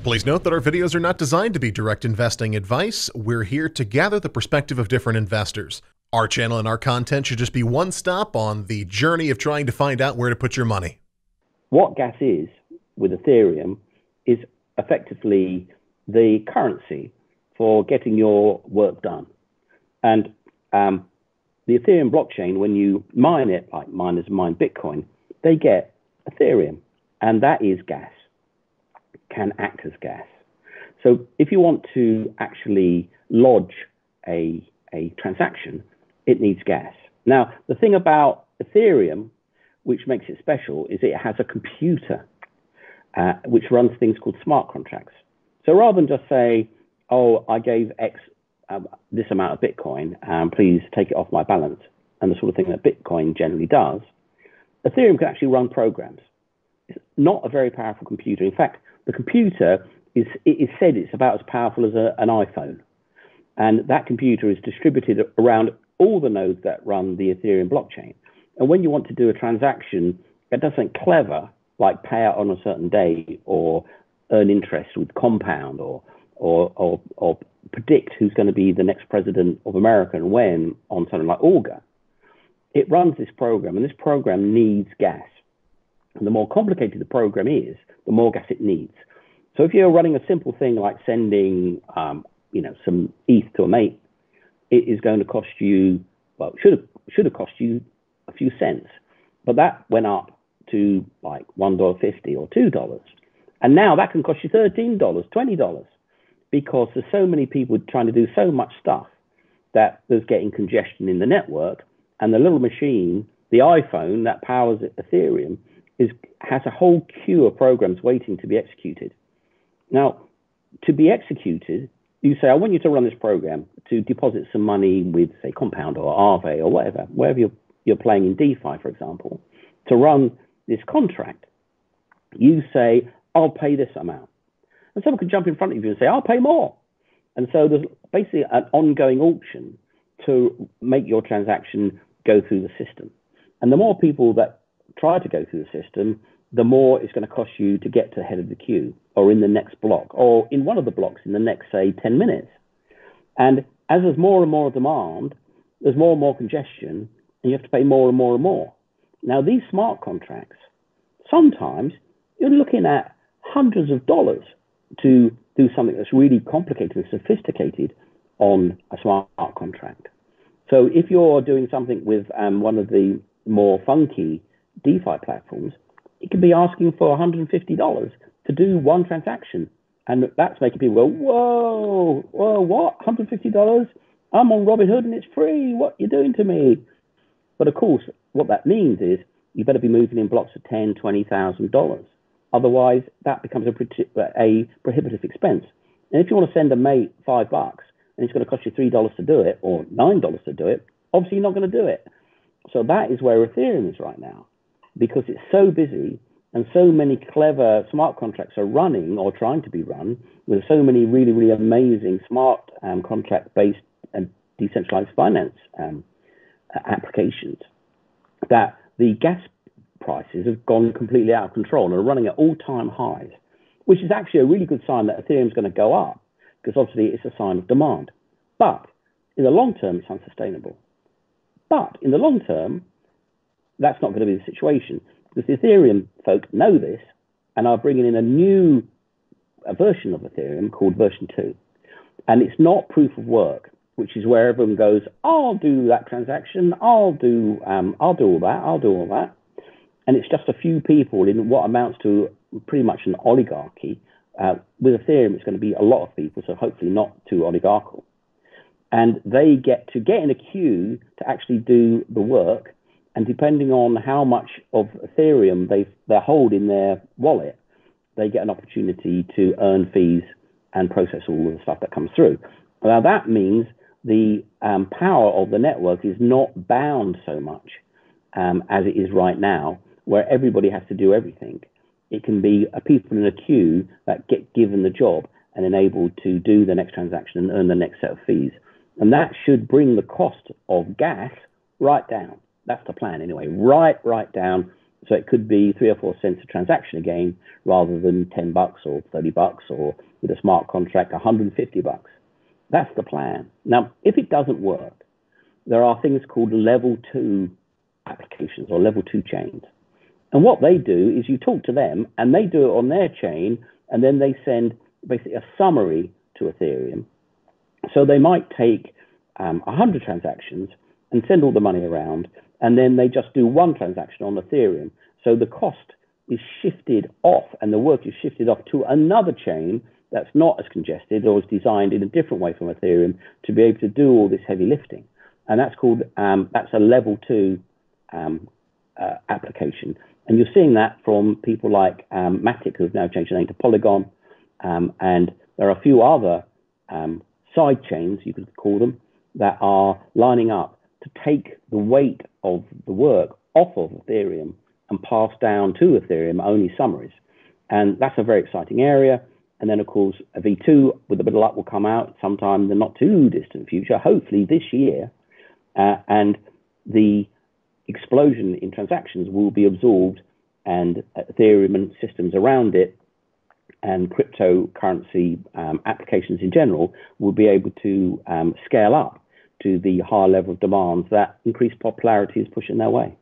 Please note that our videos are not designed to be direct investing advice. We're here to gather the perspective of different investors. Our channel and our content should just be one stop on the journey of trying to find out where to put your money. What gas is with Ethereum is effectively the currency for getting your work done. And the Ethereum blockchain, when you mine it, like miners mine Bitcoin, they get Ethereum, and that is gas, can act as gas. So if you want to actually lodge a transaction, it needs gas. Now, the thing about Ethereum, which makes it special, is it has a computer which runs things called smart contracts. So rather than just say, oh, I gave X this amount of Bitcoin, please take it off my balance, and the sort of thing that Bitcoin generally does, Ethereum can actually run programs. It's not a very powerful computer. In fact, the computer is said it's about as powerful as an iPhone. And that computer is distributed around all the nodes that run the Ethereum blockchain. And when you want to do a transaction that does something clever, like pay out on a certain day or earn interest with compound or predict who's going to be the next president of America and when on something like Augur, it runs this program, and this program needs gas. And the more complicated the program is, the more gas it needs. So if you're running a simple thing like sending, some ETH to a mate, it is going to cost you, well, it should have cost you a few cents, but that went up to like $1.50 or $2. And now that can cost you $13, $20, because there's so many people trying to do so much stuff that there's getting congestion in the network, and the little machine, the iPhone that powers Ethereum, has a whole queue of programs waiting to be executed. Now, to be executed, you say, I want you to run this program to deposit some money with, say, Compound or Aave or wherever you're playing in DeFi, for example, to run this contract. You say, I'll pay this amount. And someone could jump in front of you and say, I'll pay more. And so there's basically an ongoing auction to make your transaction go through the system. And the more people that try to go through the system, the more it's going to cost you to get to the head of the queue or in the next block or in one of the blocks in the next, say, 10 minutes. And as there's more and more demand, there's more and more congestion, and you have to pay more and more and more. Now, these smart contracts, sometimes you're looking at hundreds of dollars to do something that's really complicated and sophisticated on a smart contract. So if you're doing something with one of the more funky DeFi platforms, it could be asking for $150 to do one transaction. And that's making people go, whoa, what? $150? I'm on Robinhood and it's free. What are you doing to me? But of course, what that means is you better be moving in blocks of $10,000, $20,000. Otherwise, that becomes a prohibitive expense. And if you want to send a mate $5 and it's going to cost you $3 to do it or $9 to do it, obviously you're not going to do it. So that is where Ethereum is right now, because it's so busy and so many clever smart contracts are running or trying to be run with so many really, really amazing smart contract-based and decentralized finance applications that the gas prices have gone completely out of control and are running at all-time highs, which is actually a really good sign that Ethereum is going to go up, because obviously it's a sign of demand. But in the long term, it's unsustainable. But in the long term, that's not going to be the situation, because the Ethereum folk know this and are bringing in a version of Ethereum called version 2. And it's not proof of work, which is where everyone goes, I'll do that transaction, I'll do all that. And it's just a few people in what amounts to pretty much an oligarchy. With Ethereum, it's going to be a lot of people, so hopefully not too oligarchical. And they get in a queue to actually do the work. And depending on how much of Ethereum they hold in their wallet, they get an opportunity to earn fees and process all of the stuff that comes through. Now, that means the power of the network is not bound so much as it is right now, where everybody has to do everything. It can be people in a queue that get given the job and enabled to do the next transaction and earn the next set of fees. And that should bring the cost of gas right down. That's the plan anyway, right down, So it could be 3 or 4 cents a transaction again, rather than $10 or $30, or with a smart contract, $150. That's the plan. Now, if it doesn't work, there are things called level 2 applications or level 2 chains. And what they do is you talk to them and they do it on their chain, and then they send basically a summary to Ethereum. So they might take 100 transactions and send all the money around, and then they just do one transaction on Ethereum. So the cost is shifted off and the work is shifted off to another chain that's not as congested or is designed in a different way from Ethereum to be able to do all this heavy lifting. And that's called, that's a level 2 application. And you're seeing that from people like Matic, who've now changed their name to Polygon. And there are a few other side chains, you could call them, that are lining up to take the weight of the work off of Ethereum and pass down to Ethereum only summaries. And that's a very exciting area. And then, of course, a V2, with a bit of luck, will come out sometime in the not too distant future, hopefully this year. And the explosion in transactions will be absorbed, and Ethereum and systems around it and cryptocurrency applications in general will be able to scale up to the higher level of demands that increased popularity is pushing their way.